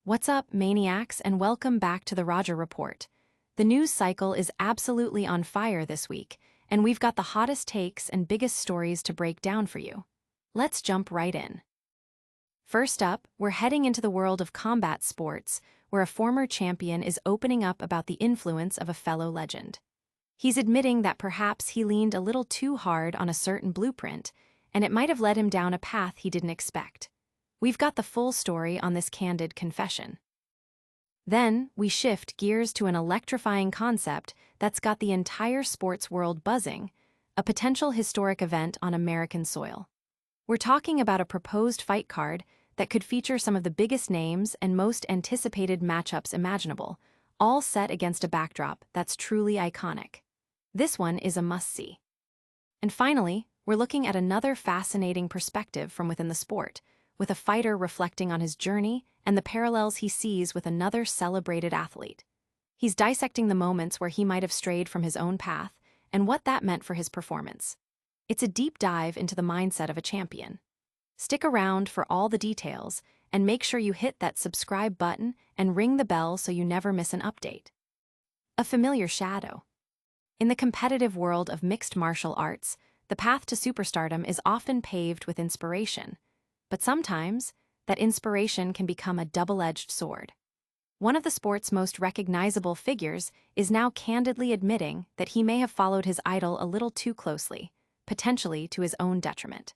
What's up, maniacs, and welcome back to the Roger Report. The news cycle is absolutely on fire this week, and we've got the hottest takes and biggest stories to break down for you. Let's jump right in. First up, we're heading into the world of combat sports, where a former champion is opening up about the influence of a fellow legend. He's admitting that perhaps he leaned a little too hard on a certain blueprint, and it might have led him down a path he didn't expect. We've got the full story on this candid confession. Then, we shift gears to an electrifying concept that's got the entire sports world buzzing, a potential historic event on American soil. We're talking about a proposed fight card that could feature some of the biggest names and most anticipated matchups imaginable, all set against a backdrop that's truly iconic. This one is a must-see. And finally, we're looking at another fascinating perspective from within the sport, with a fighter reflecting on his journey and the parallels he sees with another celebrated athlete. He's dissecting the moments where he might have strayed from his own path and what that meant for his performance. It's a deep dive into the mindset of a champion. Stick around for all the details and make sure you hit that subscribe button and ring the bell so you never miss an update. A familiar shadow. In the competitive world of mixed martial arts, the path to superstardom is often paved with inspiration. But sometimes, that inspiration can become a double-edged sword. One of the sport's most recognizable figures is now candidly admitting that he may have followed his idol a little too closely, potentially to his own detriment.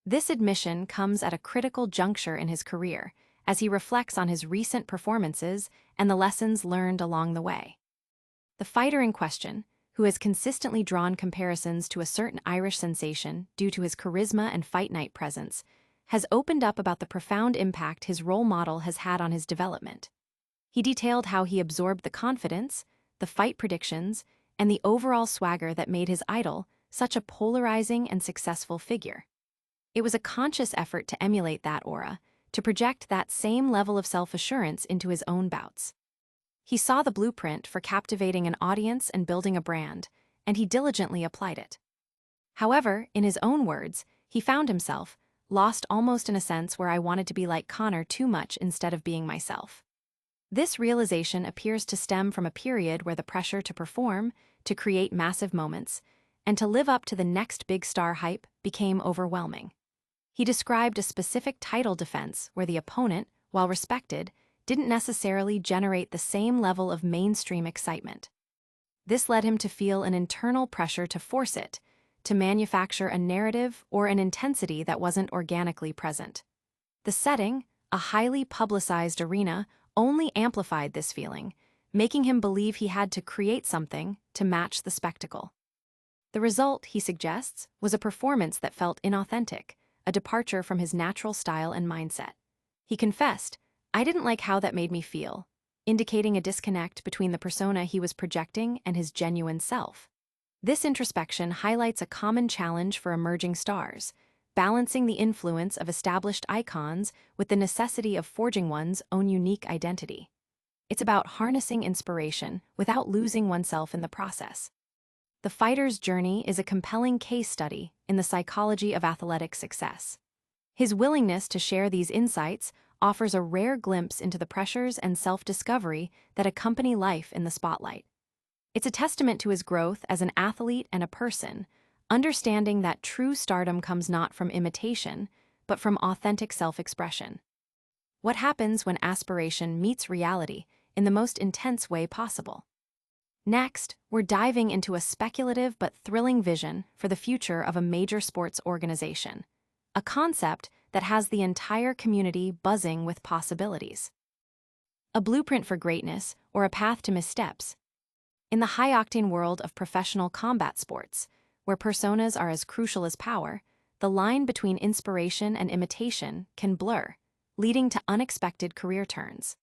This admission comes at a critical juncture in his career, as he reflects on his recent performances and the lessons learned along the way. The fighter in question, who has consistently drawn comparisons to a certain Irish sensation due to his charisma and fight night presence, has opened up about the profound impact his role model has had on his development. He detailed how he absorbed the confidence, the fight predictions, and the overall swagger that made his idol such a polarizing and successful figure. It was a conscious effort to emulate that aura, to project that same level of self-assurance into his own bouts. He saw the blueprint for captivating an audience and building a brand, and he diligently applied it. However, in his own words, he found himself lost almost in a sense where I wanted to be like Conor too much instead of being myself. This realization appears to stem from a period where the pressure to perform, to create massive moments, and to live up to the next big star hype became overwhelming. He described a specific title defense where the opponent, while respected, didn't necessarily generate the same level of mainstream excitement. This led him to feel an internal pressure to force it, to manufacture a narrative or an intensity that wasn't organically present. The setting, a highly publicized arena, only amplified this feeling, making him believe he had to create something to match the spectacle. The result, he suggests, was a performance that felt inauthentic, a departure from his natural style and mindset. He confessed, "I didn't like how that made me feel," indicating a disconnect between the persona he was projecting and his genuine self. This introspection highlights a common challenge for emerging stars, balancing the influence of established icons with the necessity of forging one's own unique identity. It's about harnessing inspiration without losing oneself in the process. The fighter's journey is a compelling case study in the psychology of athletic success. His willingness to share these insights offers a rare glimpse into the pressures and self-discovery that accompany life in the spotlight. It's a testament to his growth as an athlete and a person, understanding that true stardom comes not from imitation, but from authentic self-expression. What happens when aspiration meets reality in the most intense way possible? Next, we're diving into a speculative but thrilling vision for the future of a major sports organization, a concept that has the entire community buzzing with possibilities. A blueprint for greatness or a path to missteps. In the high-octane world of professional combat sports, where personas are as crucial as power, the line between inspiration and imitation can blur, leading to unexpected career turns.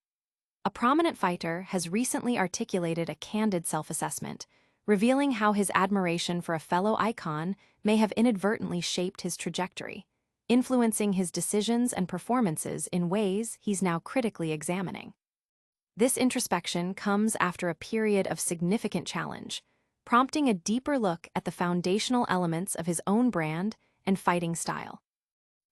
A prominent fighter has recently articulated a candid self-assessment, revealing how his admiration for a fellow icon may have inadvertently shaped his trajectory, influencing his decisions and performances in ways he's now critically examining. This introspection comes after a period of significant challenge, prompting a deeper look at the foundational elements of his own brand and fighting style.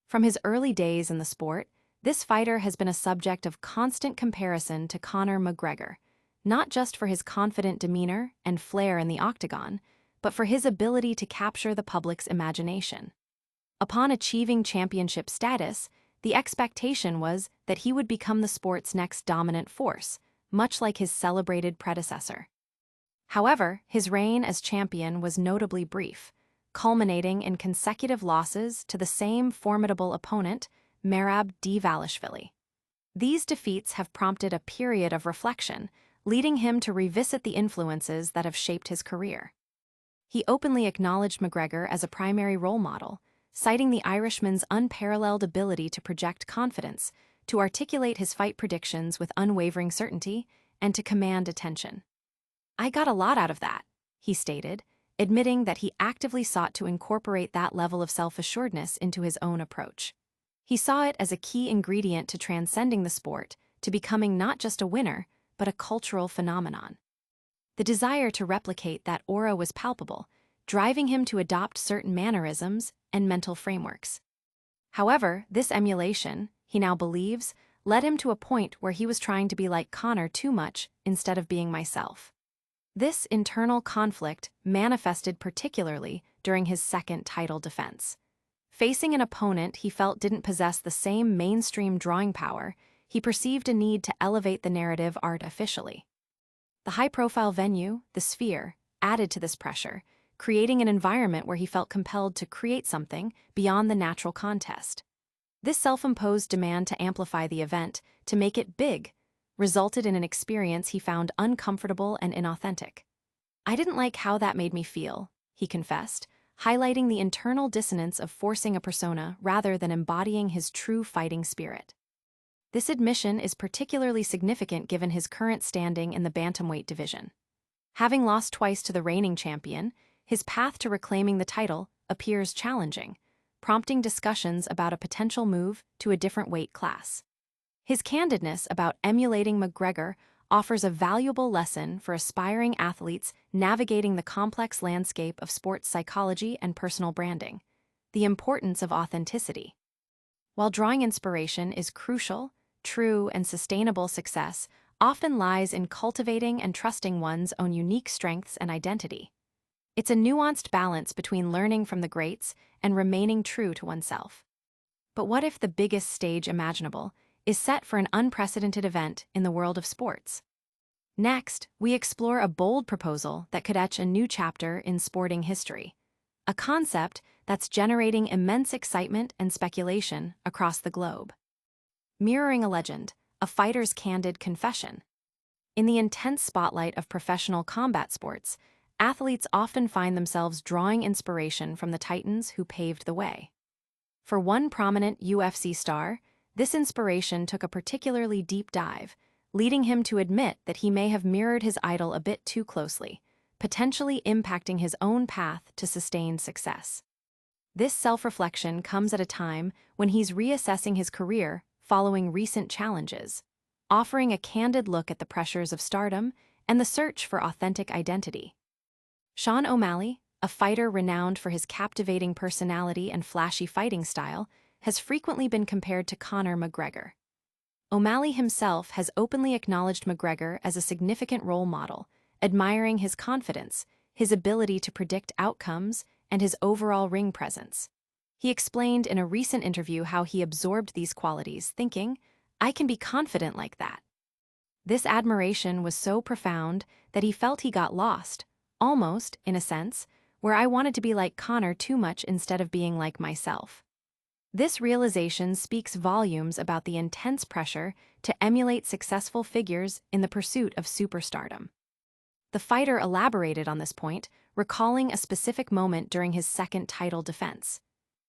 From his early days in the sport, This fighter has been a subject of constant comparison to Conor McGregor, not just for his confident demeanor and flair in the octagon, but for his ability to capture the public's imagination. Upon achieving championship status, the expectation was that he would become the sport's next dominant force, much like his celebrated predecessor. However, his reign as champion was notably brief, culminating in consecutive losses to the same formidable opponent, Merab Dvalishvili. These defeats have prompted a period of reflection, leading him to revisit the influences that have shaped his career. He openly acknowledged McGregor as a primary role model, citing the Irishman's unparalleled ability to project confidence, to articulate his fight predictions with unwavering certainty, and to command attention. "I got a lot out of that," he stated, admitting that he actively sought to incorporate that level of self-assuredness into his own approach. He saw it as a key ingredient to transcending the sport, to becoming not just a winner, but a cultural phenomenon. The desire to replicate that aura was palpable, driving him to adopt certain mannerisms and mental frameworks. However, this emulation, he now believes, led him to a point where he was trying to be like Conor too much instead of being myself. This internal conflict manifested particularly during his second title defense. Facing an opponent he felt didn't possess the same mainstream drawing power, he perceived a need to elevate the narrative artificially. The high-profile venue, the Sphere, added to this pressure, creating an environment where he felt compelled to create something beyond the natural contest. This self-imposed demand to amplify the event, to make it big, resulted in an experience he found uncomfortable and inauthentic. "I didn't like how that made me feel," he confessed, highlighting the internal dissonance of forcing a persona rather than embodying his true fighting spirit. This admission is particularly significant given his current standing in the bantamweight division. Having lost twice to the reigning champion, his path to reclaiming the title appears challenging, prompting discussions about a potential move to a different weight class. His candidness about emulating McGregor offers a valuable lesson for aspiring athletes navigating the complex landscape of sports psychology and personal branding, the importance of authenticity. While drawing inspiration is crucial, true and sustainable success often lies in cultivating and trusting one's own unique strengths and identity. It's a nuanced balance between learning from the greats and remaining true to oneself. But what if the biggest stage imaginable is set for an unprecedented event in the world of sports? Next, we explore a bold proposal that could etch a new chapter in sporting history, a concept that's generating immense excitement and speculation across the globe. Mirroring a legend, a fighter's candid confession. In the intense spotlight of professional combat sports, athletes often find themselves drawing inspiration from the titans who paved the way. For one prominent UFC star, this inspiration took a particularly deep dive, leading him to admit that he may have mirrored his idol a bit too closely, potentially impacting his own path to sustained success. This self-reflection comes at a time when he's reassessing his career following recent challenges, offering a candid look at the pressures of stardom and the search for authentic identity. Sean O'Malley, a fighter renowned for his captivating personality and flashy fighting style, has frequently been compared to Conor McGregor. O'Malley himself has openly acknowledged McGregor as a significant role model, admiring his confidence, his ability to predict outcomes, and his overall ring presence. He explained in a recent interview how he absorbed these qualities, thinking, "I can be confident like that." This admiration was so profound that he felt he got lost, almost, in a sense, where I wanted to be like Conor too much instead of being like myself. This realization speaks volumes about the intense pressure to emulate successful figures in the pursuit of superstardom. The fighter elaborated on this point, recalling a specific moment during his second title defense.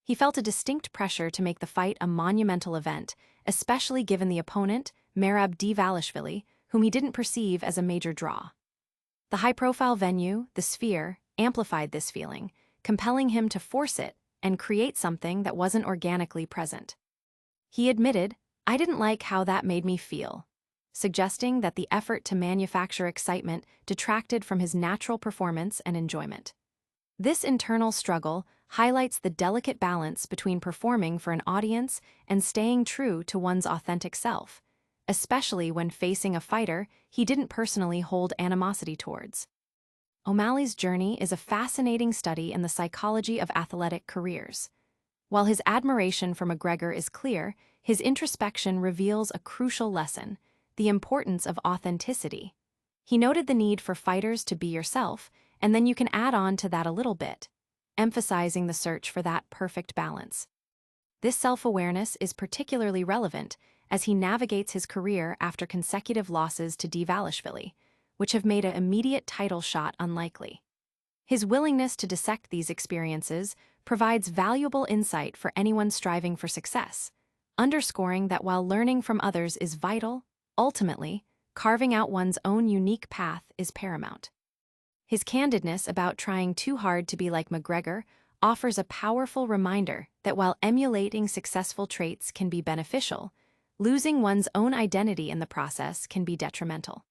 He felt a distinct pressure to make the fight a monumental event, especially given the opponent, Merab Dvalishvili, whom he didn't perceive as a major draw. The high-profile venue, the Sphere, amplified this feeling, compelling him to force it and create something that wasn't organically present. He admitted, "I didn't like how that made me feel," suggesting that the effort to manufacture excitement detracted from his natural performance and enjoyment. This internal struggle highlights the delicate balance between performing for an audience and staying true to one's authentic self, especially when facing a fighter he didn't personally hold animosity towards. O'Malley's journey is a fascinating study in the psychology of athletic careers. While his admiration for McGregor is clear, his introspection reveals a crucial lesson: the importance of authenticity. He noted the need for fighters to be yourself, and then you can add on to that a little bit, emphasizing the search for that perfect balance. This self-awareness is particularly relevant as he navigates his career after consecutive losses to Divalishvili, which have made an immediate title shot unlikely. His willingness to dissect these experiences provides valuable insight for anyone striving for success, underscoring that while learning from others is vital, ultimately, carving out one's own unique path is paramount. His candidness about trying too hard to be like McGregor offers a powerful reminder that while emulating successful traits can be beneficial, losing one's own identity in the process can be detrimental.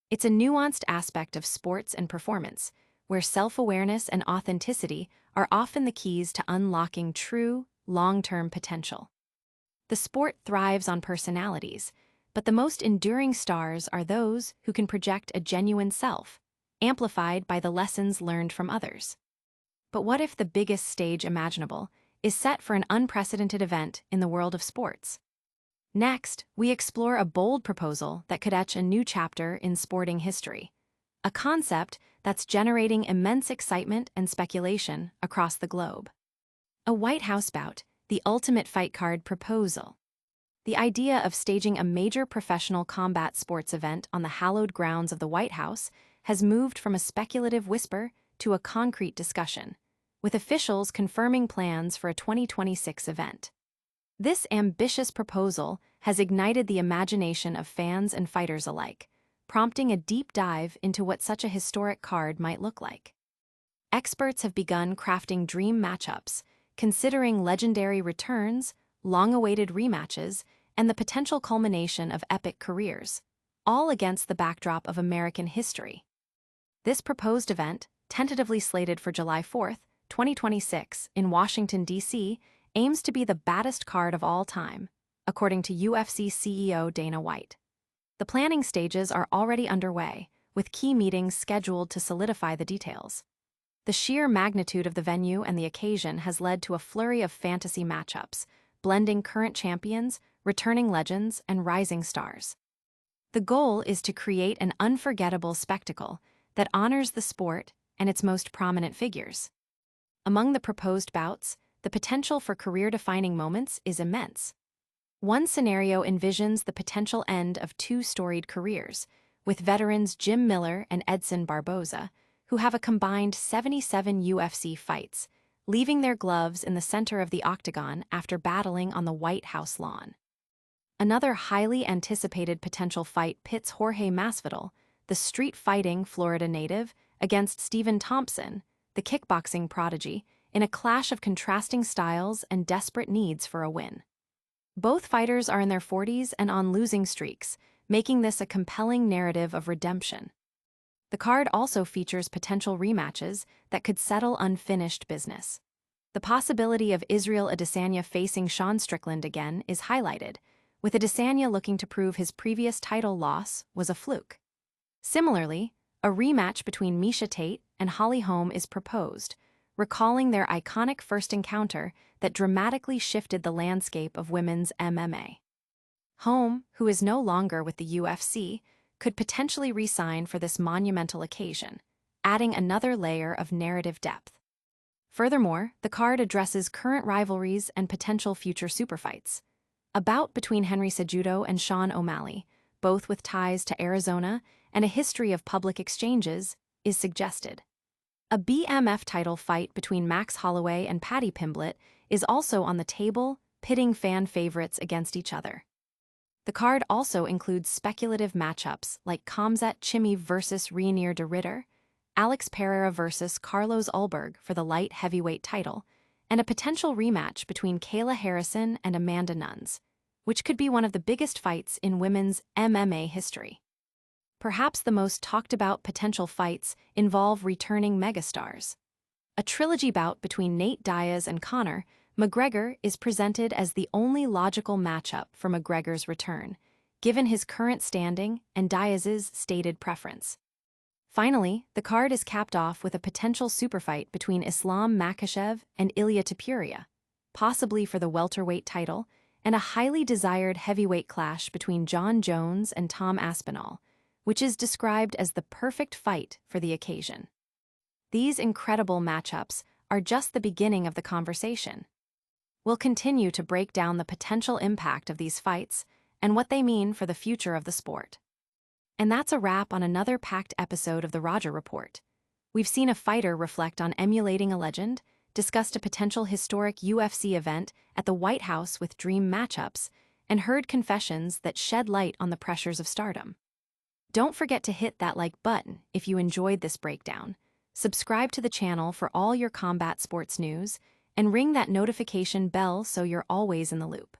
It's a nuanced aspect of sports and performance, where self-awareness and authenticity are often the keys to unlocking true, long-term potential. The sport thrives on personalities, but the most enduring stars are those who can project a genuine self, amplified by the lessons learned from others. But what if the biggest stage imaginable is set for an unprecedented event in the world of sports? Next, we explore a bold proposal that could etch a new chapter in sporting history, a concept that's generating immense excitement and speculation across the globe. A White House bout, the ultimate fight card proposal. The idea of staging a major professional combat sports event on the hallowed grounds of the White House has moved from a speculative whisper to a concrete discussion, with officials confirming plans for a 2026 event. This ambitious proposal has ignited the imagination of fans and fighters alike, prompting a deep dive into what such a historic card might look like. Experts have begun crafting dream matchups, considering legendary returns, long-awaited rematches, and the potential culmination of epic careers, all against the backdrop of American history. This proposed event, tentatively slated for July 4, 2026, in Washington, D.C., aims to be the baddest card of all time, according to UFC CEO Dana White. The planning stages are already underway, with key meetings scheduled to solidify the details. The sheer magnitude of the venue and the occasion has led to a flurry of fantasy matchups, blending current champions, returning legends, and rising stars. The goal is to create an unforgettable spectacle that honors the sport and its most prominent figures. Among the proposed bouts, the potential for career-defining moments is immense. One scenario envisions the potential end of two storied careers, with veterans Jim Miller and Edson Barboza, who have a combined 77 UFC fights, leaving their gloves in the center of the octagon after battling on the White House lawn. Another highly anticipated potential fight pits Jorge Masvidal, the street-fighting Florida native, against Stephen Thompson, the kickboxing prodigy, in a clash of contrasting styles and desperate needs for a win. Both fighters are in their 40s and on losing streaks, making this a compelling narrative of redemption. The card also features potential rematches that could settle unfinished business. The possibility of Israel Adesanya facing Sean Strickland again is highlighted, with Adesanya looking to prove his previous title loss was a fluke. Similarly, a rematch between Miesha Tate and Holly Holm is proposed, recalling their iconic first encounter that dramatically shifted the landscape of women's MMA. Holm, who is no longer with the UFC, could potentially re-sign for this monumental occasion, adding another layer of narrative depth. Furthermore, the card addresses current rivalries and potential future superfights. A bout between Henry Cejudo and Sean O'Malley, both with ties to Arizona and a history of public exchanges, is suggested. A BMF title fight between Max Holloway and Paddy Pimblett is also on the table, pitting fan favorites against each other. The card also includes speculative matchups like Khamzat Chimaev versus Reinier de Ridder, Alex Pereira versus Carlos Ulberg for the light heavyweight title, and a potential rematch between Kayla Harrison and Amanda Nunes, which could be one of the biggest fights in women's MMA history. Perhaps the most talked-about potential fights involve returning megastars. A trilogy bout between Nate Diaz and Conor McGregor is presented as the only logical matchup for McGregor's return, given his current standing and Diaz's stated preference. Finally, the card is capped off with a potential superfight between Islam Makhachev and Ilia Topuria, possibly for the welterweight title, and a highly desired heavyweight clash between John Jones and Tom Aspinall, which is described as the perfect fight for the occasion. These incredible matchups are just the beginning of the conversation. We'll continue to break down the potential impact of these fights and what they mean for the future of the sport. And that's a wrap on another packed episode of the Roger Report. We've seen a fighter reflect on emulating a legend, discussed a potential historic UFC event at the White House with dream matchups, and heard confessions that shed light on the pressures of stardom. Don't forget to hit that like button if you enjoyed this breakdown, subscribe to the channel for all your combat sports news, and ring that notification bell so you're always in the loop.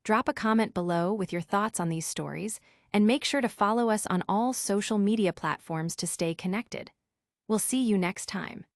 Drop a comment below with your thoughts on these stories, and make sure to follow us on all social media platforms to stay connected. We'll see you next time.